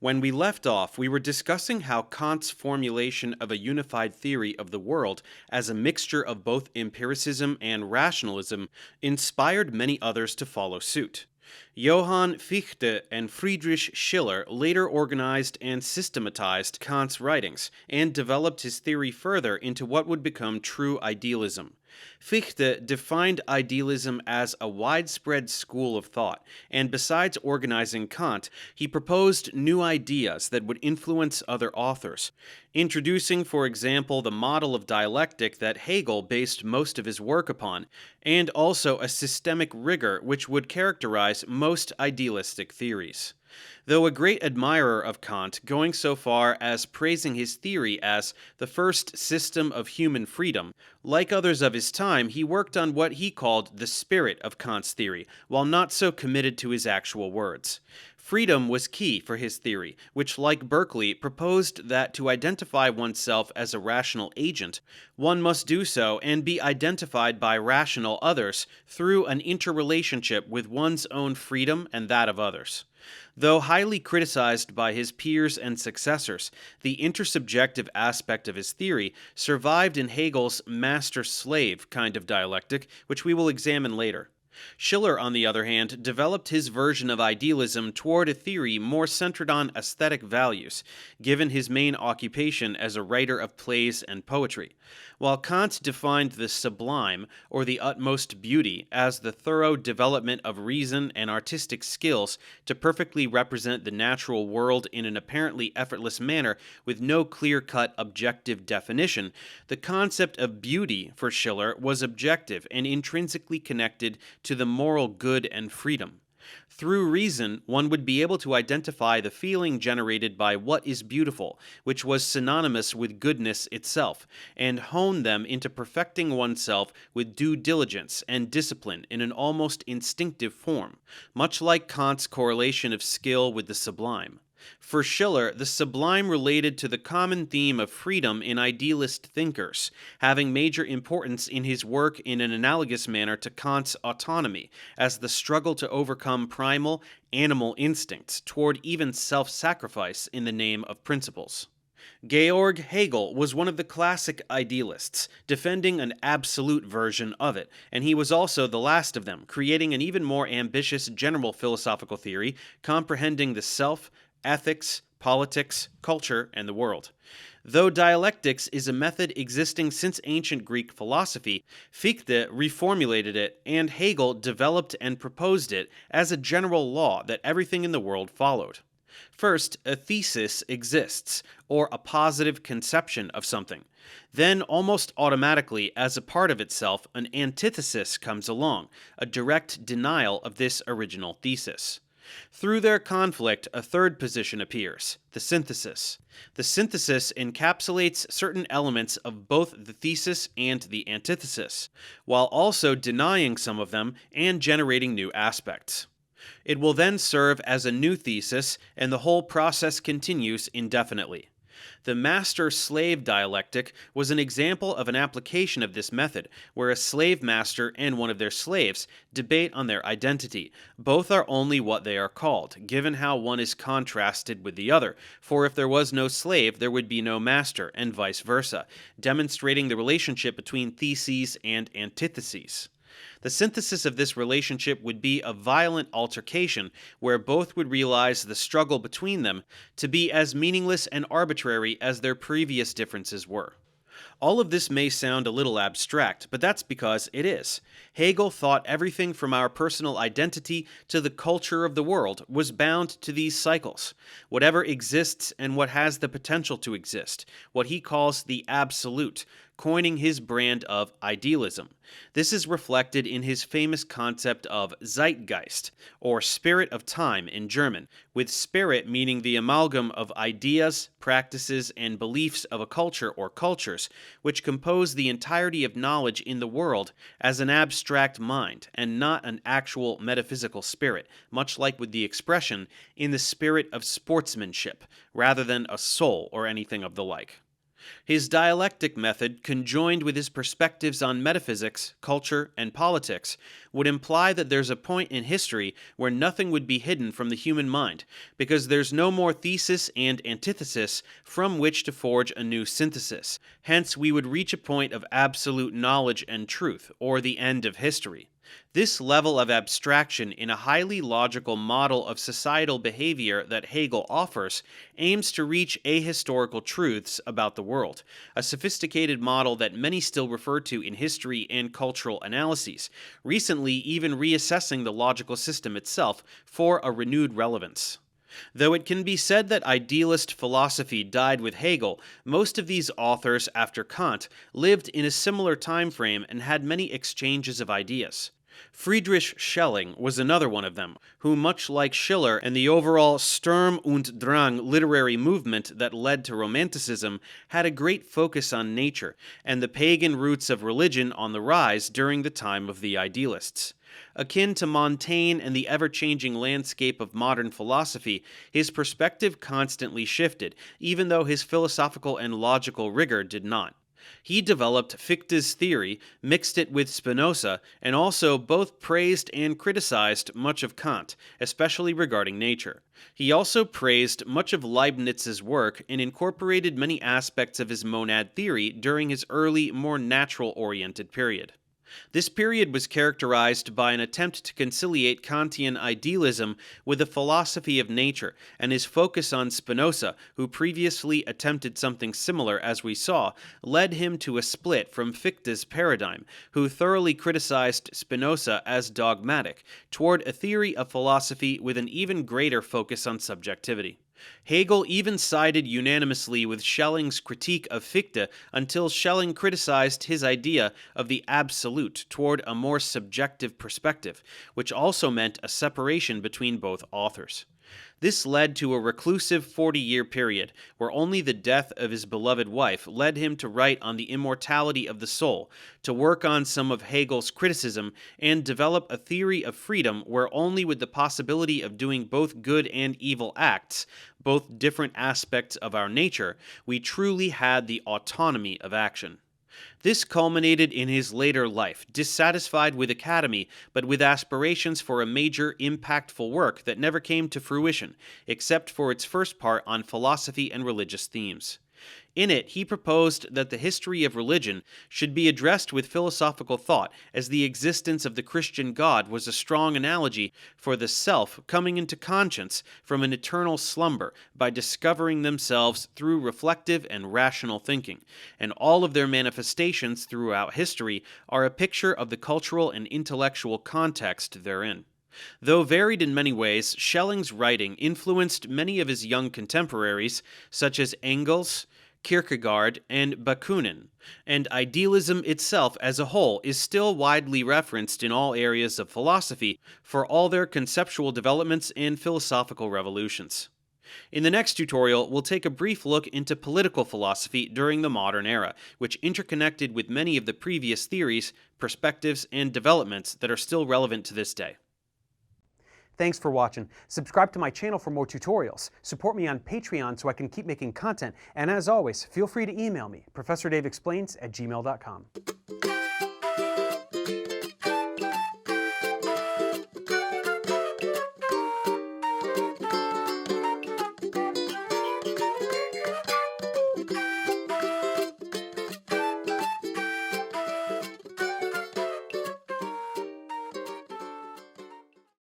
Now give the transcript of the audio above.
When we left off, we were discussing how Kant's formulation of a unified theory of the world as a mixture of both empiricism and rationalism inspired many others to follow suit. Johann Fichte and Friedrich Schiller later organized and systematized Kant's writings and developed his theory further into what would become true idealism. Fichte defined idealism as a widespread school of thought, and besides organizing Kant, he proposed new ideas that would influence other authors, introducing, for example, the model of dialectic that Hegel based most of his work upon, and also a systemic rigor which would characterize most idealistic theories. Though a great admirer of Kant, going so far as praising his theory as the first system of human freedom, like others of his time, he worked on what he called the spirit of Kant's theory, while not so committed to his actual words. Freedom was key for his theory, which, like Berkeley, proposed that to identify oneself as a rational agent, one must do so and be identified by rational others through an interrelationship with one's own freedom and that of others. Though highly criticized by his peers and successors, the intersubjective aspect of his theory survived in Hegel's master-slave kind of dialectic, which we will examine later. Schiller, on the other hand, developed his version of idealism toward a theory more centered on aesthetic values, given his main occupation as a writer of plays and poetry, while Kant defined the sublime, or the utmost beauty, as the thorough development of reason and artistic skills to perfectly represent the natural world in an apparently effortless manner with no clear-cut objective definition. The concept of beauty for Schiller was objective and intrinsically connected to the moral good and freedom. Through reason, one would be able to identify the feeling generated by what is beautiful, which was synonymous with goodness itself, and hone them into perfecting oneself with due diligence and discipline in an almost instinctive form, much like Kant's correlation of skill with the sublime. For Schiller, the sublime related to the common theme of freedom in idealist thinkers, having major importance in his work in an analogous manner to Kant's autonomy, as the struggle to overcome primal, animal instincts toward even self-sacrifice in the name of principles. Georg Hegel was one of the classic idealists, defending an absolute version of it, and he was also the last of them, creating an even more ambitious general philosophical theory comprehending the self, ethics, politics, culture, and the world. Though dialectics is a method existing since ancient Greek philosophy, Fichte reformulated it, and Hegel developed and proposed it as a general law that everything in the world followed. First, a thesis exists, or a positive conception of something. Then, almost automatically, as a part of itself, an antithesis comes along, a direct denial of this original thesis. Through their conflict, a third position appears, the synthesis. The synthesis encapsulates certain elements of both the thesis and the antithesis, while also denying some of them and generating new aspects. It will then serve as a new thesis, and the whole process continues indefinitely. The master-slave dialectic was an example of an application of this method, where a slave master and one of their slaves debate on their identity. Both are only what they are called, given how one is contrasted with the other, for if there was no slave, there would be no master, and vice versa, demonstrating the relationship between theses and antitheses. The synthesis of this relationship would be a violent altercation where both would realize the struggle between them to be as meaningless and arbitrary as their previous differences were. All of this may sound a little abstract, but that's because it is. Hegel thought everything from our personal identity to the culture of the world was bound to these cycles. Whatever exists and what has the potential to exist, what he calls the absolute, coining his brand of idealism. This is reflected in his famous concept of Zeitgeist, or spirit of time in German, with spirit meaning the amalgam of ideas, practices, and beliefs of a culture or cultures, which compose the entirety of knowledge in the world as an abstract mind, and not an actual metaphysical spirit, much like with the expression, in the spirit of sportsmanship, rather than a soul or anything of the like. His dialectic method, conjoined with his perspectives on metaphysics, culture, and politics, would imply that there's a point in history where nothing would be hidden from the human mind, because there's no more thesis and antithesis from which to forge a new synthesis. Hence, we would reach a point of absolute knowledge and truth, or the end of history. This level of abstraction in a highly logical model of societal behavior that Hegel offers aims to reach ahistorical truths about the world, a sophisticated model that many still refer to in history and cultural analyses, recently even reassessing the logical system itself for a renewed relevance. Though it can be said that idealist philosophy died with Hegel, most of these authors after Kant lived in a similar time frame and had many exchanges of ideas. Friedrich Schelling was another one of them, who, much like Schiller and the overall Sturm und Drang literary movement that led to Romanticism, had a great focus on nature and the pagan roots of religion on the rise during the time of the idealists. Akin to Montaigne and the ever-changing landscape of modern philosophy, his perspective constantly shifted, even though his philosophical and logical rigor did not. He developed Fichte's theory, mixed it with Spinoza, and also both praised and criticized much of Kant, especially regarding nature. He also praised much of Leibniz's work and incorporated many aspects of his monad theory during his early, more natural-oriented period. This period was characterized by an attempt to conciliate Kantian idealism with a philosophy of nature, and his focus on Spinoza, who previously attempted something similar as we saw, led him to a split from Fichte's paradigm, who thoroughly criticized Spinoza as dogmatic, toward a theory of philosophy with an even greater focus on subjectivity. Hegel even sided unanimously with Schelling's critique of Fichte until Schelling criticized his idea of the absolute toward a more subjective perspective, which also meant a separation between both authors. This led to a reclusive 40-year period, where only the death of his beloved wife led him to write on the immortality of the soul, to work on some of Hegel's criticism, and develop a theory of freedom where only with the possibility of doing both good and evil acts, both different aspects of our nature, we truly had the autonomy of action. This culminated in his later life, dissatisfied with academy, but with aspirations for a major, impactful work that never came to fruition, except for its first part on philosophy and religious themes. In it, he proposed that the history of religion should be addressed with philosophical thought, as the existence of the Christian God was a strong analogy for the self coming into conscience from an eternal slumber by discovering themselves through reflective and rational thinking, and all of their manifestations throughout history are a picture of the cultural and intellectual context therein. Though varied in many ways, Schelling's writing influenced many of his young contemporaries, such as Engels, Kierkegaard, and Bakunin, and idealism itself as a whole is still widely referenced in all areas of philosophy for all their conceptual developments and philosophical revolutions. In the next tutorial, we'll take a brief look into political philosophy during the modern era, which interconnected with many of the previous theories, perspectives, and developments that are still relevant to this day. Thanks for watching. Subscribe to my channel for more tutorials. Support me on Patreon so I can keep making content. And as always, feel free to email me, ProfessorDaveExplains@gmail.com.